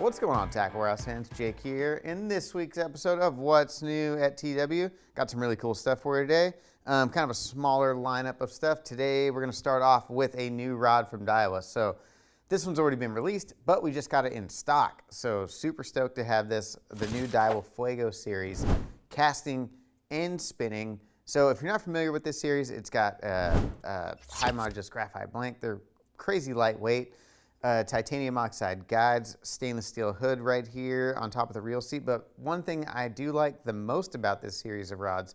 What's going on, Tackle Warehouse fans? Jake here. In this week's episode of What's New at TW, got some really cool stuff for you today. Kind of a smaller lineup of stuff. Today we're going to start off with a new rod from Daiwa. So this one's already been released, but we just got it in stock. So super stoked to have this, the new Daiwa Fuego series, casting and spinning. So if you're not familiar with this series, it's got high modulus graphite blank. They're crazy lightweight. Titanium oxide guides, stainless steel hood right here on top of the reel seat. But one thing I do like the most about this series of rods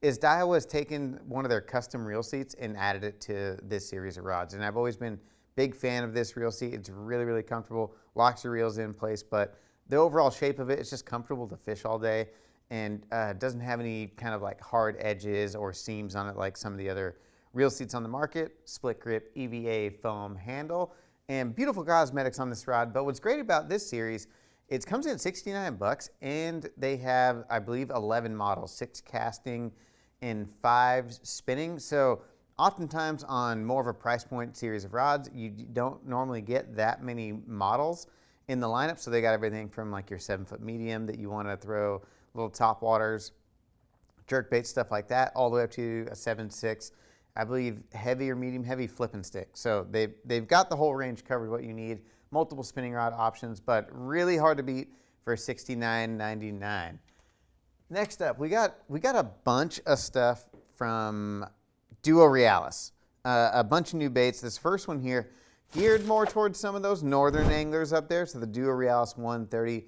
is Daiwa has taken one of their custom reel seats and added it to this series of rods. And I've always been a big fan of this reel seat. It's really, really comfortable, locks your reels in place, but the overall shape of it is just comfortable to fish all day and doesn't have any kind of like hard edges or seams on it like some of the other reel seats on the market. Split grip, EVA foam handle, and beautiful cosmetics on this rod. But what's great about this series, it comes in at 69 bucks, and they have, I believe, 11 models, 6 casting and 5 spinning. So oftentimes on more of a price point series of rods, you don't normally get that many models in the lineup. So they got everything from like your 7-foot medium that you want to throw little top waters, jerk bait, stuff like that, all the way up to a 7.6. I believe heavy or medium heavy flipping stick. So they've got the whole range covered, what you need, multiple spinning rod options, but really hard to beat for $69.99. Next up, we got a bunch of stuff from Duo Realis. A bunch of new baits. This first one here, geared more towards some of those northern anglers up there. So the Duo Realis 130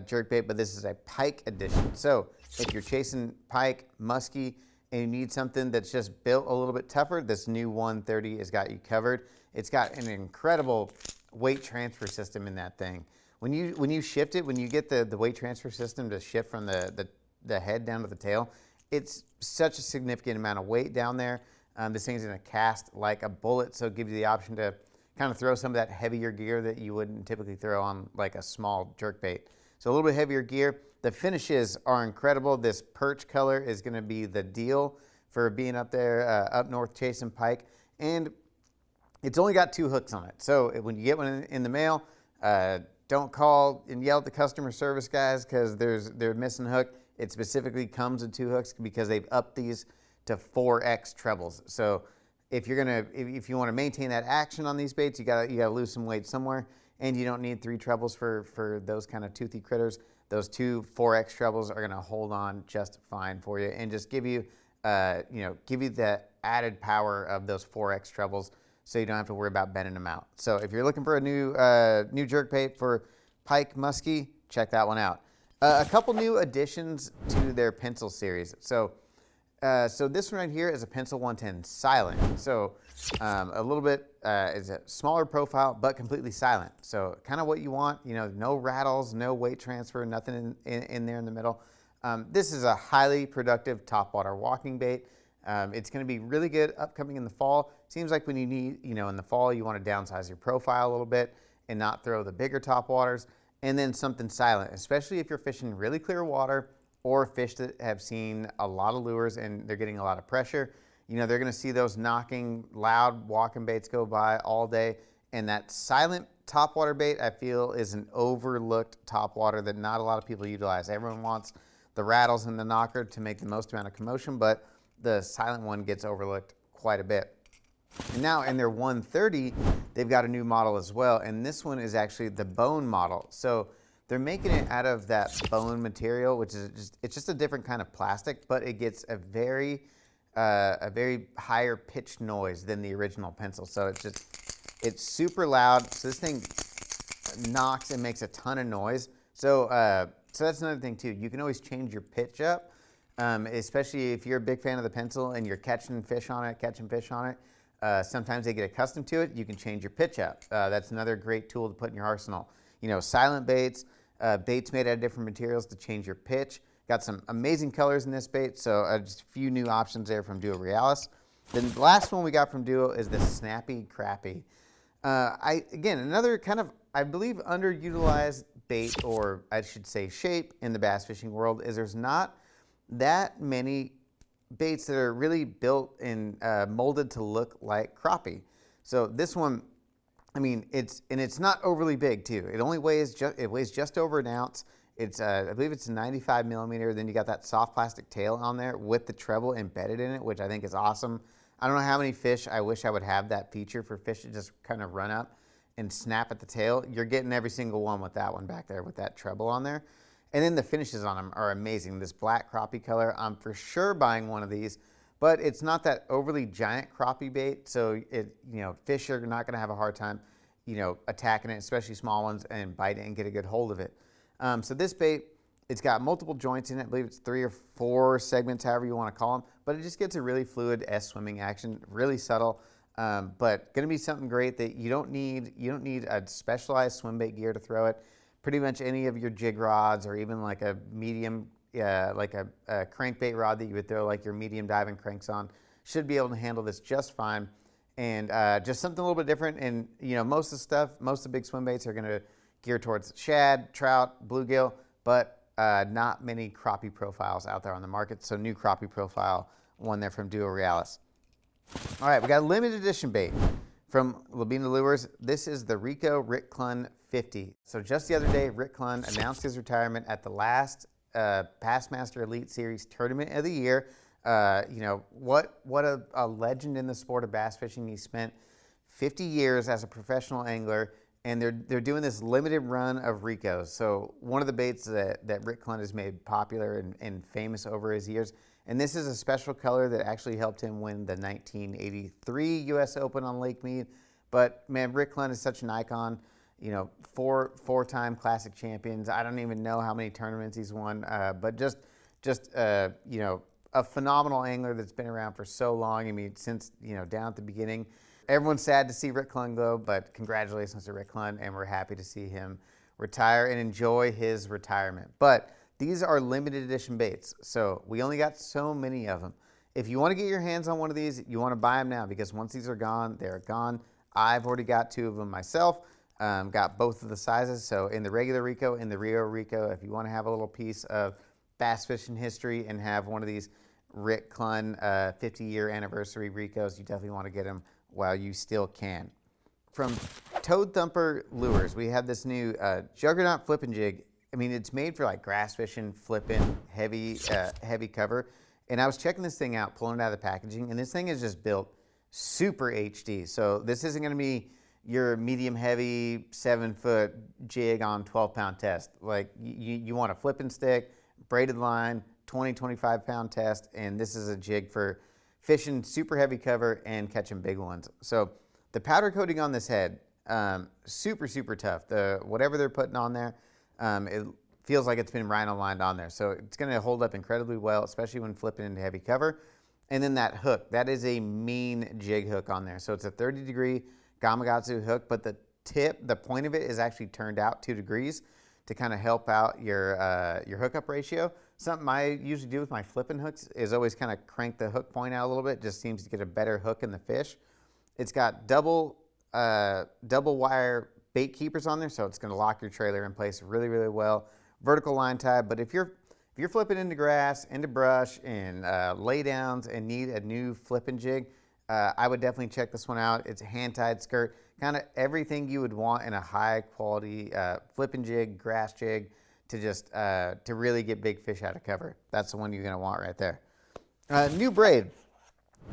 jerk bait, but this is a Pike edition. So if you're chasing pike, muskie, and you need something that's just built a little bit tougher, this new 130 has got you covered. It's got an incredible weight transfer system in that thing. When you shift it, when you get the weight transfer system to shift from the head down to the tail, it's such a significant amount of weight down there. This thing's going to cast like a bullet, so it gives you the option to kind of throw some of that heavier gear that you wouldn't typically throw on like a small jerk bait. So a little bit heavier gear. The finishes are incredible. This perch color is going to be the deal for being up there, up north chasing pike. And it's only got 2 hooks on it. So when you get one in the mail, don't call and yell at the customer service guys because they're missing a hook. It specifically comes with 2 hooks because they've upped these to 4x trebles. So if you want to maintain that action on these baits, you gotta lose some weight somewhere, and you don't need 3 trebles for those kind of toothy critters. Those 2 4x trebles are going to hold on just fine for you and just give you the added power of those 4x trebles, so you don't have to worry about bending them out. So if you're looking for a new jerk bait for pike, muskie, check that one out. A couple new additions to their pencil series. So this one right here is a pencil 110 silent. So a little bit is a smaller profile, but completely silent. So kind of what you want, no rattles, no weight transfer, nothing in there in the middle. This is a highly productive topwater walking bait. It's going to be really good upcoming in the fall. Seems like when you need, in the fall, you want to downsize your profile a little bit and not throw the bigger topwaters, and then something silent, especially if you're fishing really clear water or fish that have seen a lot of lures and they're getting a lot of pressure. They're going to see those knocking, loud walking baits go by all day. And that silent topwater bait, I feel, is an overlooked topwater that not a lot of people utilize. Everyone wants the rattles and the knocker to make the most amount of commotion, but the silent one gets overlooked quite a bit. And now in their 130, they've got a new model as well. And this one is actually the bone model. So they're making it out of that bone material, which is just a different kind of plastic, but it gets a very higher pitched noise than the original pencil. So it's super loud. So this thing knocks and makes a ton of noise. So that's another thing too. You can always change your pitch up, especially if you're a big fan of the pencil and you're catching fish on it. Sometimes they get accustomed to it. You can change your pitch up. That's another great tool to put in your arsenal. Silent baits, baits made out of different materials to change your pitch. Got some amazing colors in this bait, so just a few new options there from Duo Realis. Then the last one we got from Duo is the Snappy Crappie. Again, another kind of, I believe, underutilized bait, or I should say shape, in the bass fishing world, is there's not that many baits that are really built and molded to look like crappie. So this one I mean, it's not overly big too. It only weighs just over an ounce. It's I believe it's a 95 millimeter. Then you got that soft plastic tail on there with the treble embedded in it, which I think is awesome. I don't know how many fish I wish I would have that feature for fish to just kind of run up and snap at the tail. You're getting every single one with that one back there with that treble on there. And then the finishes on them are amazing. This black crappie color, I'm for sure buying one of these, but it's not that overly giant crappie bait. So fish are not going to have a hard time, attacking it, especially small ones, and bite it and get a good hold of it. So this bait, it's got multiple joints in it. I believe it's 3 or 4 segments, however you want to call them, but it just gets a really fluid swimming action, really subtle. But going to be something great that you don't need a specialized swim bait gear to throw it. Pretty much any of your jig rods, or even like a medium, like a crankbait rod that you would throw like your medium diving cranks on, should be able to handle this just fine. And just something a little bit different. And most of the big swim baits are going to gear towards shad, trout, bluegill, but not many crappie profiles out there on the market. So new crappie profile, one there from Duo Realis. All right, we got a limited edition bait from Lobina Lures. This is the Rico Rick Clun 50. So just the other day, Rick Clun announced his retirement at the last Bassmaster Elite Series Tournament of the Year. What a legend in the sport of bass fishing. He spent 50 years as a professional angler, and they're doing this limited run of Ricos. So one of the baits that Rick Clun has made popular and famous over his years. And this is a special color that actually helped him win the 1983 U.S. Open on Lake Mead. But man, Rick Clun is such an icon. Four-time classic champions. I don't even know how many tournaments he's won, but just a phenomenal angler that's been around for so long. I mean, since down at the beginning. Everyone's sad to see Rick Clun go, but congratulations to Rick Clun, and we're happy to see him retire and enjoy his retirement. But these are limited edition baits, so we only got so many of them. If you want to get your hands on one of these, you want to buy them now, because once these are gone, they're gone. I've already got 2 of them myself. Got both of the sizes, so in the regular Rico, in the Rio Rico. If you want to have a little piece of bass fishing history and have one of these Rick Clun 50-year anniversary Ricos, you definitely want to get them while you still can. From Toad Thumper Lures, we have this new Juggernaut flipping jig. I mean, it's made for like grass fishing, flipping, heavy cover. And I was checking this thing out, pulling it out of the packaging, and this thing is just built super HD. So this isn't going to be your medium heavy 7-foot jig on 12-pound test. Like you want a flipping stick, braided line, 20-25 pound test, and this is a jig for fishing super heavy cover and catching big ones. So the powder coating on this head, super tough. Whatever they're putting on there, it feels like it's been rhino lined on there. So it's going to hold up incredibly well, especially when flipping into heavy cover. And then that hook, that is a mean jig hook on there. So it's a 30-degree Gamakatsu hook, but the point of it is actually turned out 2 degrees to kind of help out your hookup ratio. Something I usually do with my flipping hooks is always kind of crank the hook point out a little bit. Just seems to get a better hook in the fish. It's got double wire bait keepers on there, so it's going to lock your trailer in place really well. Vertical line tie, but if you're flipping into grass, into brush, and laydowns and need a new flipping jig, I would definitely check this one out. It's a hand-tied skirt, kind of everything you would want in a high-quality flipping jig, grass jig, to really get big fish out of cover. That's the one you're going to want right there. New braid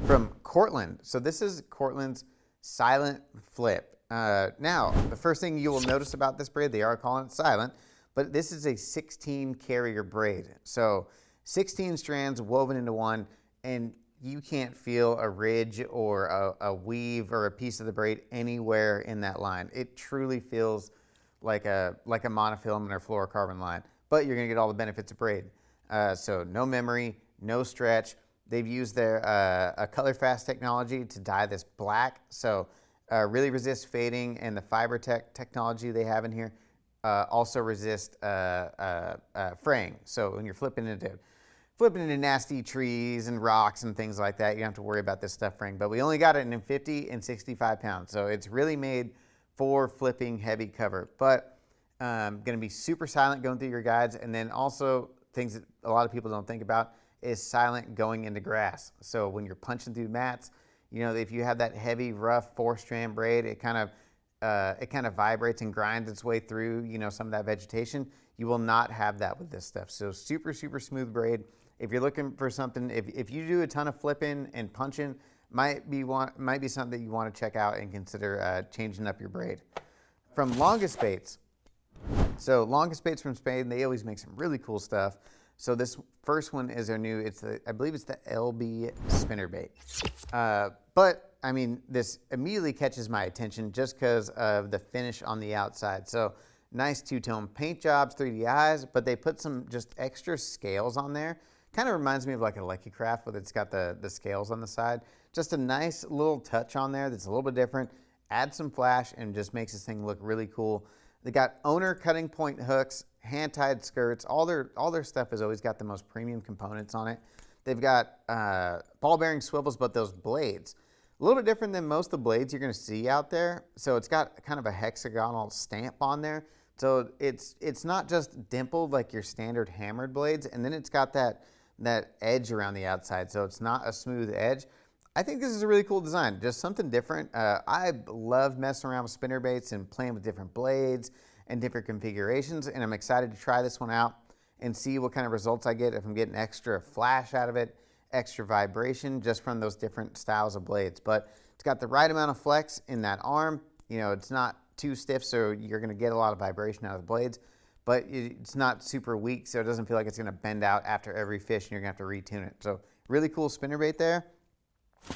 from Courtland. So this is Courtland's silent flip. Now, the first thing you will notice about this braid, they are calling it silent, but this is a 16 carrier braid. So 16 strands woven into one, and you can't feel a ridge or a weave or a piece of the braid anywhere in that line. It truly feels like a monofilament or fluorocarbon line, but you're gonna get all the benefits of braid. So no memory, no stretch. They've used their a color fast technology to dye this black, so really resist fading, and the fiber technology they have in here also resist fraying. So when you're flipping into nasty trees and rocks and things like that, you don't have to worry about this stuff fraying. But we only got it in 50 and 65 pounds, so it's really made for flipping heavy cover. But going to be super silent going through your guides, and then also things that a lot of people don't think about is silent going into grass. So when you're punching through mats, if you have that heavy, rough 4-strand braid, it kind of it kind of vibrates and grinds its way through, you know, some of that vegetation. You will not have that with this stuff. So super, super smooth braid. If you're looking for something, if you do a ton of flipping and punching, might be something that you want to check out and consider changing up your braid. From Longas baits. So Longas baits from Spain, they always make some really cool stuff. So this first one is their new, I believe it's the LB spinnerbait. But I mean, this immediately catches my attention just because of the finish on the outside. So nice two-tone paint jobs, 3D eyes, but they put some just extra scales on there. Kind of reminds me of like a Lucky Craft, but it's got the scales on the side. Just a nice little touch on there that's a little bit different. Add some flash and just makes this thing look really cool. They got owner cutting point hooks, hand-tied skirts. All their stuff has always got the most premium components on it. They've got ball bearing swivels, but those blades, a little bit different than most of the blades you're going to see out there. So it's got kind of a hexagonal stamp on there. So it's not just dimpled like your standard hammered blades, and then it's got that edge around the outside, so it's not a smooth edge. I think this is a really cool design, just something different. I love messing around with spinnerbaits and playing with different blades and different configurations, and I'm excited to try this one out and see what kind of results I get, if I'm getting extra flash out of it, extra vibration just from those different styles of blades. But it's got the right amount of flex in that arm. You know, it's not too stiff, so you're going to get a lot of vibration out of the blades, but it's not super weak, so it doesn't feel like it's going to bend out after every fish and you're going to have to retune it. So really cool spinnerbait there.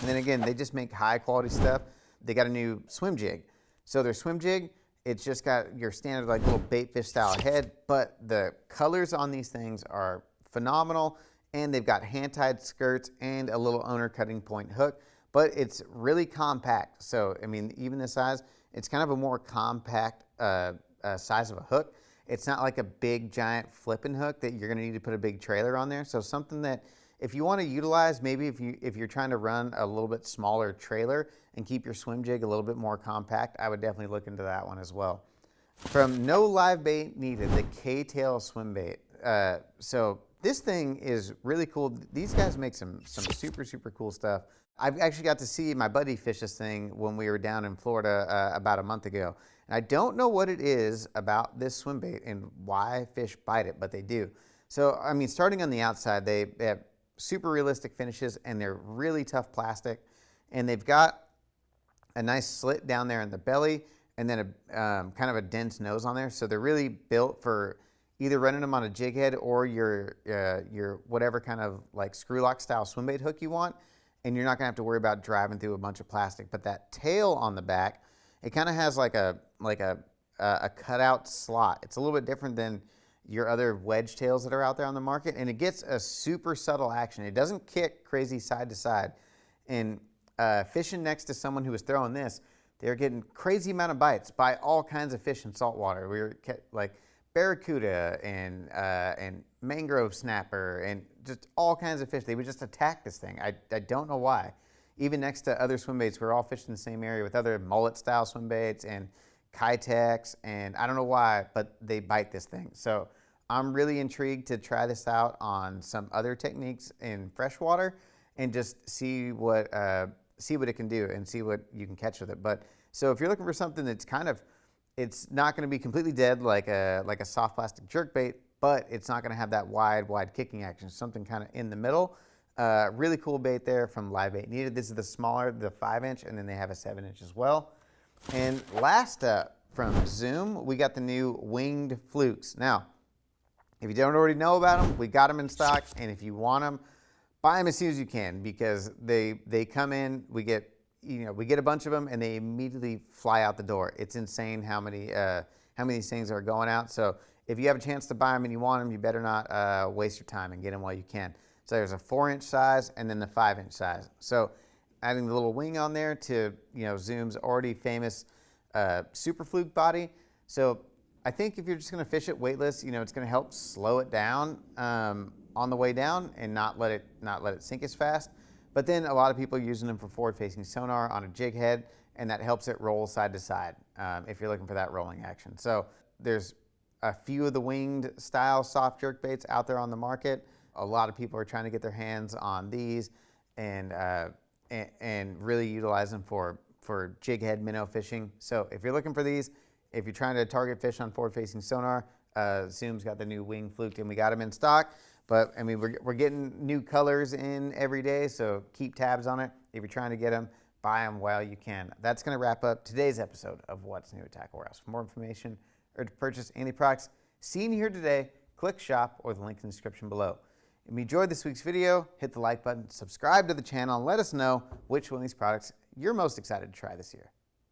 And then again, they just make high quality stuff. They got a new Swim Jig. So their Swim Jig, it's just got your standard like little bait fish style head, but the colors on these things are phenomenal, and they've got hand-tied skirts and a little owner cutting point hook, but it's really compact. So, I mean, even the size, it's kind of a more compact size of a hook. It's not like a big giant flipping hook that you're going to need to put a big trailer on there. So something that if you want to utilize, maybe if you're trying to run a little bit smaller trailer and keep your swim jig a little bit more compact, I would definitely look into that one as well. From No Live Bait Needed, the K-Tail swim bait. So this thing is really cool. These guys make some super, super cool stuff. I've actually got to see my buddy fish this thing when we were down in Florida about a month ago. And I don't know what it is about this swim bait and why fish bite it, but they do. So, I mean, starting on the outside, they have super realistic finishes, and they're really tough plastic. And they've got a nice slit down there in the belly, and then a kind of a dense nose on there. So they're really built for either running them on a jig head or your whatever kind of like screw lock style swim bait hook you want. And you're not gonna have to worry about driving through a bunch of plastic. But that tail on the back, it kind of has like a cutout slot. It's a little bit different than your other wedge tails that are out there on the market, and it gets a super subtle action. It doesn't kick crazy side to side. And fishing next to someone who was throwing this, they're getting crazy amount of bites by all kinds of fish in saltwater. We were like barracuda and mangrove snapper and just all kinds of fish. They would just attack this thing. I don't know why. Even next to other swim baits, we're all fishing in the same area with other mullet style swim baits and Kitex, and I don't know why, but they bite this thing. So I'm really intrigued to try this out on some other techniques in freshwater and just see what it can do and see what you can catch with it. But so if you're looking for something that's kind of, it's not going to be completely dead like a soft plastic jerk bait, but it's not going to have that wide kicking action. Something kind of in the middle. Really cool bait there from Live Bait Needed. This is the smaller, the 5-inch, and then they have a 7-inch as well. And last up from Zoom, we got the new Winged Flukes. Now, if you don't already know about them, we got them in stock, and if you want them, buy them as soon as you can, because they come in, we get a bunch of them, and they immediately fly out the door. It's insane how many of these things are going out. So if you have a chance to buy them and you want them, you better not waste your time and get them while you can. So there's a 4-inch size and then the 5-inch size. So adding the little wing on there to Zoom's already famous Super Fluke body. So I think if you're just going to fish it weightless, it's going to help slow it down on the way down and not let it sink as fast. But then a lot of people are using them for forward-facing sonar on a jig head, and that helps it roll side to side if you're looking for that rolling action. So there's a few of the winged style soft jerk baits out there on the market. A lot of people are trying to get their hands on these and really utilize them for for jig head minnow fishing. So if you're looking for these, if you're trying to target fish on forward-facing sonar, Zoom's got the new Winged Fluke, and we got them in stock. But I mean, we're getting new colors in every day, so keep tabs on it. If you're trying to get them, buy them while you can. That's going to wrap up today's episode of What's New at Tackle Warehouse. For more information or to purchase any products seen here today, click shop or the link in the description below. If you enjoyed this week's video, hit the like button, subscribe to the channel, and let us know which one of these products you're most excited to try this year.